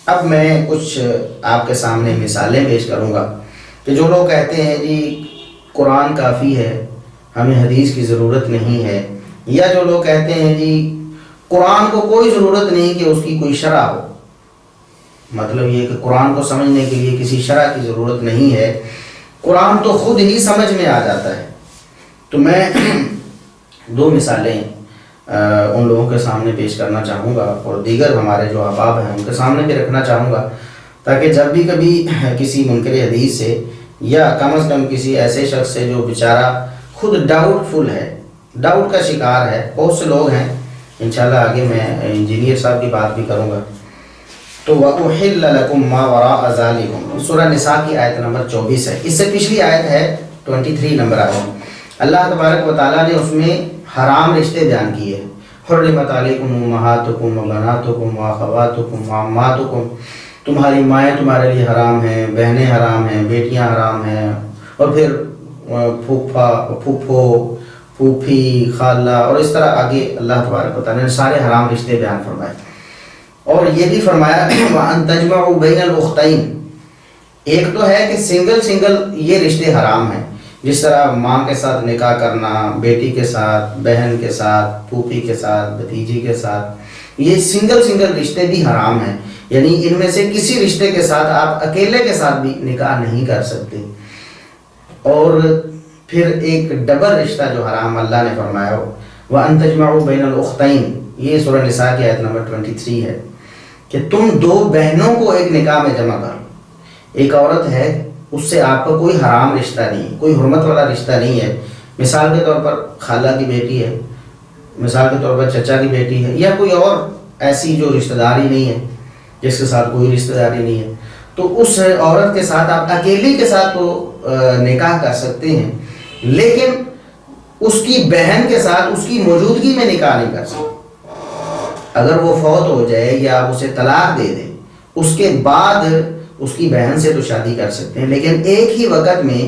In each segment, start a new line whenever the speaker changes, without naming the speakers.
اب میں کچھ آپ کے سامنے مثالیں پیش کروں گا کہ جو لوگ کہتے ہیں جی قرآن کافی ہے، ہمیں حدیث کی ضرورت نہیں ہے، یا جو لوگ کہتے ہیں جی قرآن کو کوئی ضرورت نہیں کہ اس کی کوئی شرح ہو، مطلب یہ کہ قرآن کو سمجھنے کے لیے کسی شرح کی ضرورت نہیں ہے، قرآن تو خود ہی سمجھ میں آ جاتا ہے. تو میں دو مثالیں ان لوگوں کے سامنے پیش کرنا چاہوں گا اور دیگر ہمارے جو احباب ہیں ان کے سامنے بھی رکھنا چاہوں گا، تاکہ جب بھی کبھی کسی منکر حدیث سے یا کم از کم کسی ایسے شخص سے جو بیچارہ خود ڈاؤٹ فل ہے، ڈاؤٹ کا شکار ہے، بہت سے لوگ ہیں، انشاءاللہ آگے میں انجینئر صاحب کی بات بھی کروں گا. تو وَأُحِلَّ لَكُمْ مَا وَرَاءَ ذَلِكُمْ سورہ نساء کی آیت نمبر 24 ہے. اس سے پچھلی آیت ہے 23 نمبر آیت. اللہ تبارک و تعالیٰ نے اس میں حرام رشتے بیان کیے. حرمت علیکم امہاتکم وبناتکم واخواتکم وعماتکم، تمہاری مائیں تمہارے لیے حرام ہیں، بہنیں حرام ہیں، بیٹیاں حرام ہیں، اور پھر پھوپھا، پھوپھو، پھوپھی، خالہ، اور اس طرح آگے اللہ تبارک و تعالیٰ نے سارے حرام رشتے بیان فرمائے. اور یہ بھی فرمایا وَأَن تَجْمَعُوا بَيْنَ الْأُخْتَيْنِ، ایک تو ہے کہ سنگل یہ رشتے حرام ہیں، جس طرح ماں کے ساتھ نکاح کرنا، بیٹی کے ساتھ، بہن کے ساتھ، پھوپھی کے ساتھ، بھتیجی کے ساتھ، یہ سنگل رشتے بھی حرام ہیں. یعنی ان میں سے کسی رشتے کے ساتھ آپ اکیلے کے ساتھ بھی نکاح نہیں کر سکتے. اور پھر ایک ڈبل رشتہ جو حرام اللہ نے فرمایا وَأَن تَجْمَعُوا بَيْنَ الْأُخْتَيْنِ، یہ سورہ نساء کی آیت نمبر 23 ہے کہ تم دو بہنوں کو ایک نکاح میں جمع کرو. ایک عورت ہے، اس سے آپ کا کوئی حرام رشتہ نہیں، کوئی حرمت والا رشتہ نہیں ہے. مثال کے طور پر خالہ کی بیٹی ہے، مثال کے طور پر چچا کی بیٹی ہے، یا کوئی اور ایسی جو رشتہ داری نہیں ہے، جس کے ساتھ کوئی رشتہ داری نہیں ہے، تو اس عورت کے ساتھ آپ اکیلی کے ساتھ تو نکاح کر سکتے ہیں، لیکن اس کی بہن کے ساتھ اس کی موجودگی میں نکاح نہیں کر سکتے. اگر وہ فوت ہو جائے یا آپ اسے طلاق دے دیں، اس کے بعد اس کی بہن سے تو شادی کر سکتے ہیں، لیکن ایک ہی وقت میں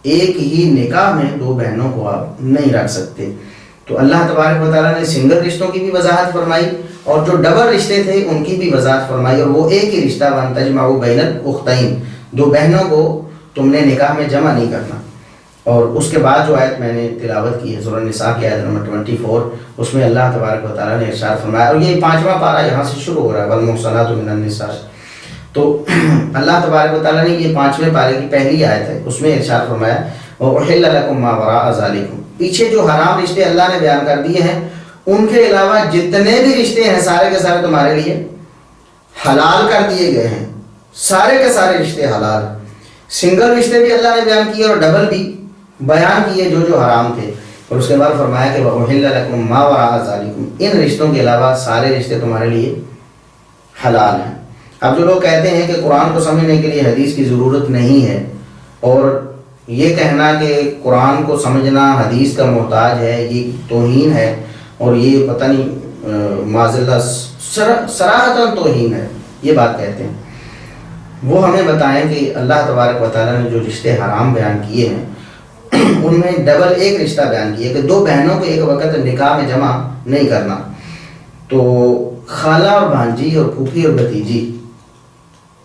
ایک ہی نکاح میں دو بہنوں کو آپ نہیں رکھ سکتے. تو اللہ تبارک و تعالیٰ نے سنگل رشتوں کی بھی وضاحت فرمائی اور جو ڈبل رشتے تھے ان کی بھی وضاحت فرمائی، اور وہ ایک ہی رشتہ وَأَن تَجْمَعُوا بَيْنَ الْأُخْتَيْنِ، دو بہنوں کو تم نے نکاح میں جمع نہیں کرنا. اور اس کے بعد جو آیت میں نے تلاوت کی ہے سورہ نساء کی آیت نمبر 24، اس میں اللہ تبارک و تعالیٰ نے ارشاد فرمایا، اور یہ 5واں پارہ یہاں سے شروع ہو رہا ہے وَالْمُحْصَنَاتُ مِنَ النِّسَاءِ. تو اللہ تبارک و تعالیٰ نے یہ 5ویں پارے کی پہلی آیت ہے، اس میں ارشاد فرمایا وَأُحِلَّ لَكُمْ مَا وَرَاءَ ذَلِكُمْ. پیچھے جو حرام رشتے اللہ نے بیان کر دیے ہیں، ان کے علاوہ جتنے بھی رشتے ہیں سارے کے سارے تمہارے لیے حلال کر دیے گئے ہیں. سارے کے سارے رشتے حلال. سنگل رشتے بھی اللہ نے بیان کیے اور ڈبل بھی بیان کیے جو حرام تھے. اور اس کے بعد فرمایا کہ وَأُحِلَّ لَكُمْ مَا وَرَاءَ ذَلِكُمْ، ان رشتوں کے علاوہ سارے رشتے تمہارے لیے حلال ہیں. اب جو لوگ کہتے ہیں کہ قرآن کو سمجھنے کے لیے حدیث کی ضرورت نہیں ہے، اور یہ کہنا کہ قرآن کو سمجھنا حدیث کا محتاج ہے، یہ توہین ہے، اور یہ پتہ نہیں معاذ اللہ صراحتاً توہین ہے، یہ بات کہتے ہیں. وہ ہمیں بتائیں کہ اللہ تبارک و تعالیٰ نے جو رشتے حرام بیان کیے ہیں ان میں ڈبل ایک رشتہ بیان کیا کہ دو بہنوں کو ایک وقت نکاح میں جمع نہیں کرنا. تو خالہ اور بھانجی اور پھوپھی اور بھتیجی،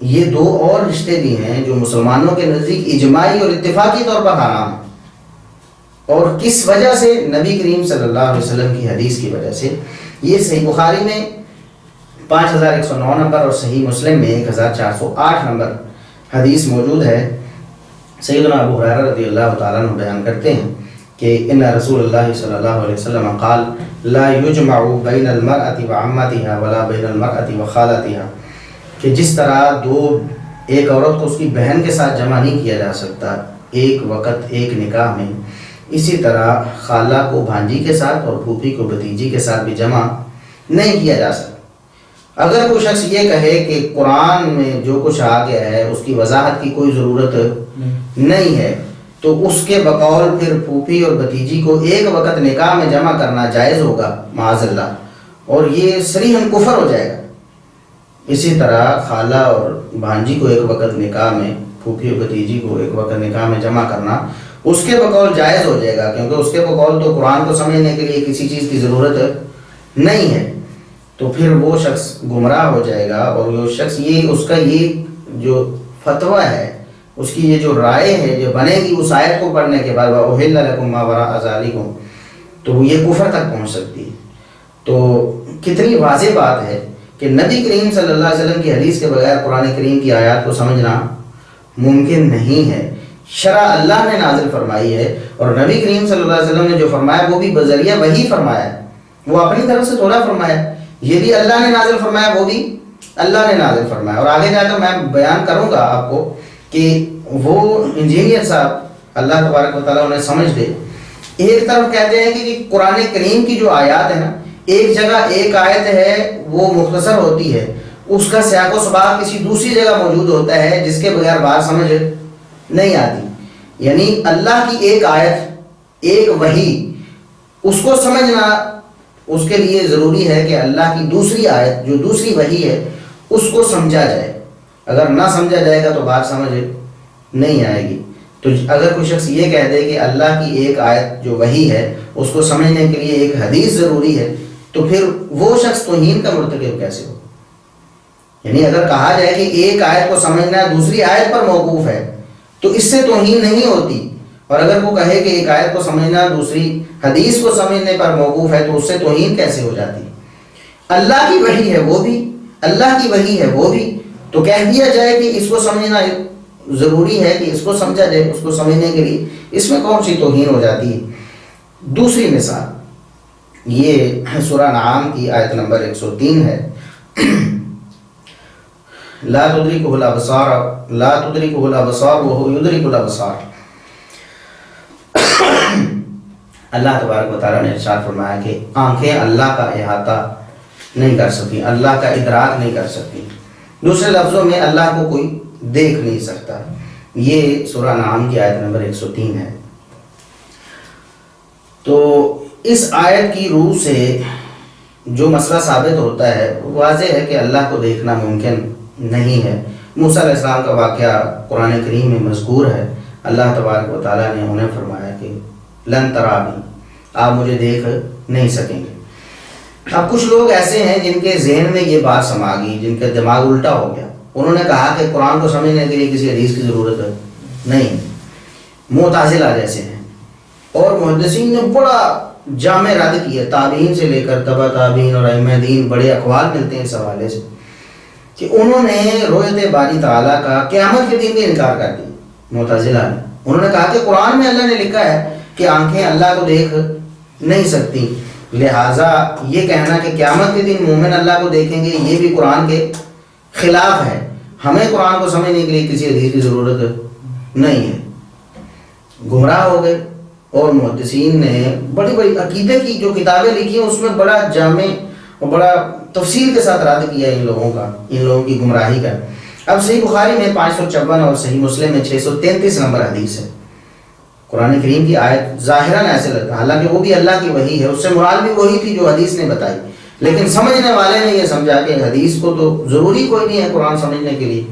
یہ دو اور رشتے بھی ہیں جو مسلمانوں کے نزدیک اجماعی اور اتفاقی طور پر حرام ہیں. اور کس وجہ سے؟ نبی کریم صلی اللہ علیہ وسلم کی حدیث کی وجہ سے. یہ صحیح بخاری میں 5109 نمبر اور صحیح مسلم میں 1408 نمبر حدیث موجود ہے. سیدنا ابو ہریرہ رضی اللہ تعالیٰ عنہ بیان کرتے ہیں کہ ان رسول اللہ صلی اللہ علیہ وسلم قال لا یجمع بین المرأة وعمتها ولا بین المرأة وخالتها، کہ جس طرح ایک عورت کو اس کی بہن کے ساتھ جمع نہیں کیا جا سکتا ایک وقت ایک نکاح میں، اسی طرح خالہ کو بھانجی کے ساتھ اور پھوپھی کو بھتیجی کے ساتھ بھی جمع نہیں کیا جا سکتا. اگر کوئی شخص یہ کہے کہ قرآن میں جو کچھ آ گیا ہے اس کی وضاحت کی کوئی ضرورت نہیں ہے، تو اس کے بقول پھر پھوپھی اور بھتیجی کو ایک وقت نکاح میں جمع کرنا جائز ہوگا معاذ اللہ، اور یہ صریحاً کفر ہو جائے گا. اسی طرح خالہ اور بھانجی کو ایک وقت نکاح میں، پھوپھی اور بھتیجی کو ایک وقت نکاح میں جمع کرنا اس کے بقول جائز ہو جائے گا، کیونکہ اس کے بقول تو قرآن کو سمجھنے کے لیے کسی چیز کی ضرورت نہیں ہے. تو پھر وہ شخص گمراہ ہو جائے گا، اور وہ شخص اس کا یہ جو فتویٰ ہے، اس کی یہ جو رائے ہے جو بنے گی اس آیت کو پڑھنے کے بعد وَأُحِلَّ لَكُم مَّا وَرَاءَ ذَلِكُم، تو یہ کفر تک پہنچ سکتی ہے۔ تو کتنی واضح بات ہے کہ نبی کریم صلی اللہ علیہ وسلم کی حدیث کے بغیر قرآن کریم کی آیات کو سمجھنا ممکن نہیں ہے۔ شرع اللہ نے نازل فرمائی ہے، اور نبی کریم صلی اللہ علیہ وسلم نے جو فرمایا وہ بھی بذریعہ وحی فرمایا ہے، وہ اپنی طرف سے تھوڑا فرمایا، یہ بھی اللہ نے نازل فرمایا، وہ بھی اللہ نے نازل فرمایا۔ اور آگے جا کر میں بیان کروں گا آپ کو کہ وہ انجینئر صاحب اللہ تبارک و تعالیٰ انہیں سمجھ دے، ایک طرف کہتے ہیں کہ قرآن کریم کی جو آیات ہے نا، ایک جگہ ایک آیت ہے وہ مختصر ہوتی ہے، اس کا سیاق و سباق کسی دوسری جگہ موجود ہوتا ہے جس کے بغیر بات سمجھ نہیں آتی۔ یعنی اللہ کی ایک آیت، ایک وحی، اس کو سمجھنا اس کے لیے ضروری ہے کہ اللہ کی دوسری آیت جو دوسری وحی ہے اس کو سمجھا جائے۔ اگر نہ سمجھا جائے گا تو بات سمجھ نہیں آئے گی۔ تو اگر کوئی شخص یہ کہہ دے کہ اللہ کی ایک آیت جو وحی ہے اس کو سمجھنے کے لیے ایک حدیث ضروری ہے، تو پھر وہ شخص توہین کا مرتکب کیسے ہو؟ یعنی اگر کہا جائے کہ ایک آیت کو سمجھنا دوسری آیت پر موقوف ہے تو اس سے توہین نہیں ہوتی، اور اگر وہ کہے کہ ایک آیت کو سمجھنا دوسری حدیث کو سمجھنے پر موقوف ہے تو اس سے توہین کیسے ہو جاتی؟ اللہ کی وحی ہے وہ بھی، اللہ کی وحی ہے وہ بھی، تو کہہ دیا جائے کہ اس کو سمجھنا ضروری ہے کہ اس کو سمجھا جائے، اس کو سمجھنے کے لیے اس میں کون سی توہین ہو جاتی ہے؟ دوسری مثال یہ سورہ انعام کی آیت نمبر 103 ہے، لا تدرکہ الابصار لا تدرکہ الابصار وہو یدرک الابصار۔ اللہ تبارک و تعالیٰ نے ارشاد فرمایا کہ آنکھیں اللہ کا احاطہ نہیں کر سکتی، اللہ کا ادراک نہیں کر سکتی، دوسرے لفظوں میں اللہ کو کوئی دیکھ نہیں سکتا۔ یہ سورہ انعام کی آیت نمبر 103 ہے۔ تو اس آیت کی روح سے جو مسئلہ ثابت ہوتا ہے واضح ہے کہ اللہ کو دیکھنا ممکن نہیں ہے۔ موسیٰ علیہ السلام کا واقعہ قرآن کریم میں مذکور ہے، اللہ تبارک و تعالیٰ نے انہیں فرمایا کہ لن ترانی، آپ مجھے دیکھ نہیں سکیں گے۔ اب کچھ لوگ ایسے ہیں جن کے ذہن میں یہ بات سما گئی، جن کا دماغ الٹا ہو گیا، انہوں نے کہا کہ قرآن کو سمجھنے کے لیے کسی حدیث کی ضرورت نہیں، معتزلہ جیسے ہیں۔ اور محدثین نے بڑا جامع رد کیا، تابعین سے لے کر تبع تابعین اور ائمہ دین، بڑے اقوال ملتے ہیں اس حوالے سے کہ انہوں نے رؤیت باری تعالیٰ کا قیامت کے دن بھی انکار کر دیا۔ معتزلہ نے انہوں نے کہا کہ قرآن میں اللہ نے لکھا ہے کہ آنکھیں اللہ کو دیکھ نہیں سکتی، لہٰذا یہ کہنا کہ قیامت کے دن مومن اللہ کو دیکھیں گے یہ بھی قرآن کے خلاف ہے، ہمیں قرآن کو سمجھنے کے لیے کسی حدیث کی ضرورت نہیں ہے۔ گمراہ ہو گئے، اور محدثین نے بڑی بڑی عقیدے کی جو کتابیں لکھی ہیں اس میں بڑا جامع اور بڑا تفصیل کے ساتھ رد کیا ان لوگوں کی گمراہی کا۔ اب صحیح بخاری میں 556 اور صحیح مسلم میں 633 نمبر حدیث ہے۔ قرآن کریم کی آیت ظاہراً ایسے لگتا ہے، حالانکہ وہ بھی اللہ کی وحی ہے، اس سے مراد بھی وہی تھی جو حدیث نے بتائی، لیکن سمجھنے والے نے یہ سمجھا کہ حدیث کو تو ضروری کوئی نہیں ہے قرآن سمجھنے کے لیے۔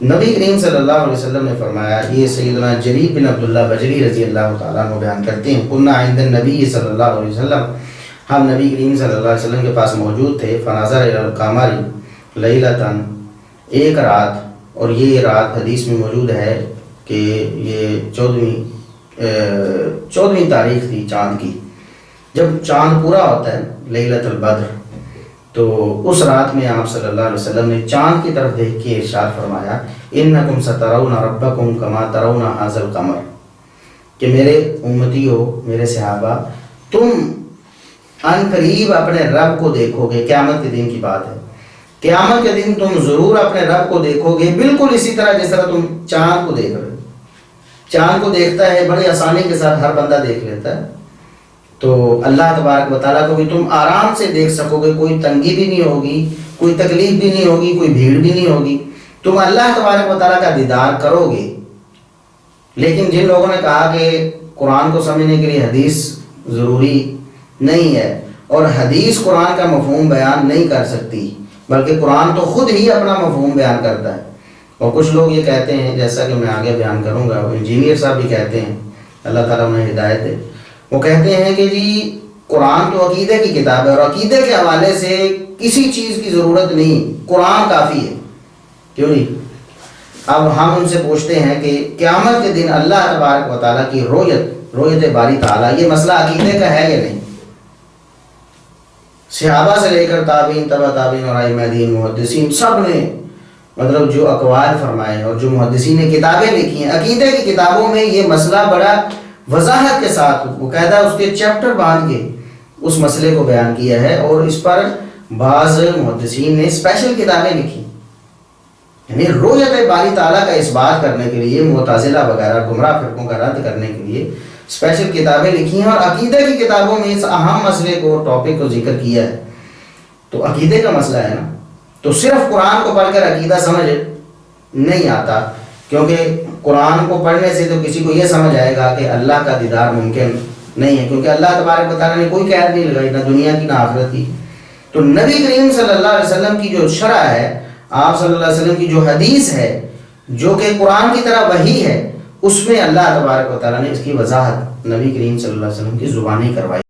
نبی کریم صلی اللہ علیہ وسلم نے فرمایا، یہ سیدنا جریر بن عبداللہ بجلی رضی اللہ تعالیٰ عنہ بیان کرتے ہیں، قلنا عند النبی صلی اللہ علیہ وسلم، ہم نبی کریم صلی اللہ علیہ وسلم کے پاس موجود تھے، فنظر الی القمر لیلۃ، ایک رات، اور یہ رات حدیث میں موجود ہے کہ یہ 14ویں تاریخ تھی چاند کی، جب چاند پورا ہوتا ہے لیلۃ البدر، تو اس رات میں آپ صلی اللہ علیہ وسلم نے چاند کی طرف دیکھ کے ارشاد فرمایا، انکم سترون ربکم کما ترون ھذا القمر، کہ میرے امتیو، میرے صحابہ، تم ان قریب اپنے رب کو دیکھو گے۔ قیامت کے دن کی بات ہے، قیامت کے دن تم ضرور اپنے رب کو دیکھو گے، بالکل اسی طرح جس طرح تم چاند کو دیکھ رہے ہو۔ چاند کو دیکھتا ہے بڑی آسانی کے ساتھ ہر بندہ دیکھ لیتا ہے، تو اللہ تبارک و تعالیٰ کو بھی تم آرام سے دیکھ سکو گے، کوئی تنگی بھی نہیں ہوگی، کوئی تکلیف بھی نہیں ہوگی، کوئی بھیڑ بھی نہیں ہوگی، تم اللہ تبارک و تعالیٰ کا دیدار کرو گے۔ لیکن جن لوگوں نے کہا کہ قرآن کو سمجھنے کے لیے حدیث ضروری نہیں ہے، اور حدیث قرآن کا مفہوم بیان نہیں کر سکتی، بلکہ قرآن تو خود ہی اپنا مفہوم بیان کرتا ہے، اور کچھ لوگ یہ کہتے ہیں، جیسا کہ میں آگے بیان کروں گا، وہ انجینئر صاحب بھی کہتے ہیں، اللہ تعالیٰ انہیں ہدایت دے، وہ کہتے ہیں کہ جی قرآن تو عقیدے کی کتاب ہے، اور عقیدے کے حوالے سے کسی چیز کی ضرورت نہیں، قرآن کافی ہے. کیوں نہیں؟ اب ہم ان سے پوچھتے ہیں کہ قیامت کے دن اللہ تبارک و تعالیٰ کی رؤیت باری تعالیٰ، یہ مسئلہ عقیدے کا ہے یا نہیں؟ صحابہ سے لے کر تابعین، تبع تابعین اور ائمہ دین، محدثین، سب نے مطلب جو اقوال فرمائے اور جو محدثین نے کتابیں لکھی ہیں عقیدے کی کتابوں میں یہ مسئلہ بڑا وضاحت کے ساتھ باقاعدہ اس کے چیپٹر باندھ کے اس مسئلے کو بیان کیا ہے، اور اس پر بعض محدثین نے اسپیشل کتابیں لکھی. یعنی رؤیت باری تعالیٰ کا اس بات کرنے کے لیے، معتزلہ وغیرہ گمراہ فرقوں کا رد کرنے کے لیے اسپیشل کتابیں لکھی ہیں، اور عقیدے کی کتابوں میں اس اہم مسئلے کو، ٹاپک کو ذکر کیا ہے. تو عقیدے کا مسئلہ ہے نا، تو صرف قرآن کو پڑھ کر عقیدہ سمجھ نہیں آتا، کیونکہ قرآن کو پڑھنے سے تو کسی کو یہ سمجھ آئے گا کہ اللہ کا دیدار ممکن نہیں ہے، کیونکہ اللہ تبارک و تعالیٰ نے کوئی قید نہیں لگائی، نہ دنیا کی نہ آخرت کی. تو نبی کریم صلی اللہ علیہ وسلم کی جو شرع ہے، آپ صلی اللہ علیہ وسلم کی جو حدیث ہے، جو کہ قرآن کی طرح وحی ہے، اس میں اللہ تبارک و تعالیٰ نے اس کی وضاحت نبی کریم صلی اللہ علیہ وسلم کی زبانی کروائی.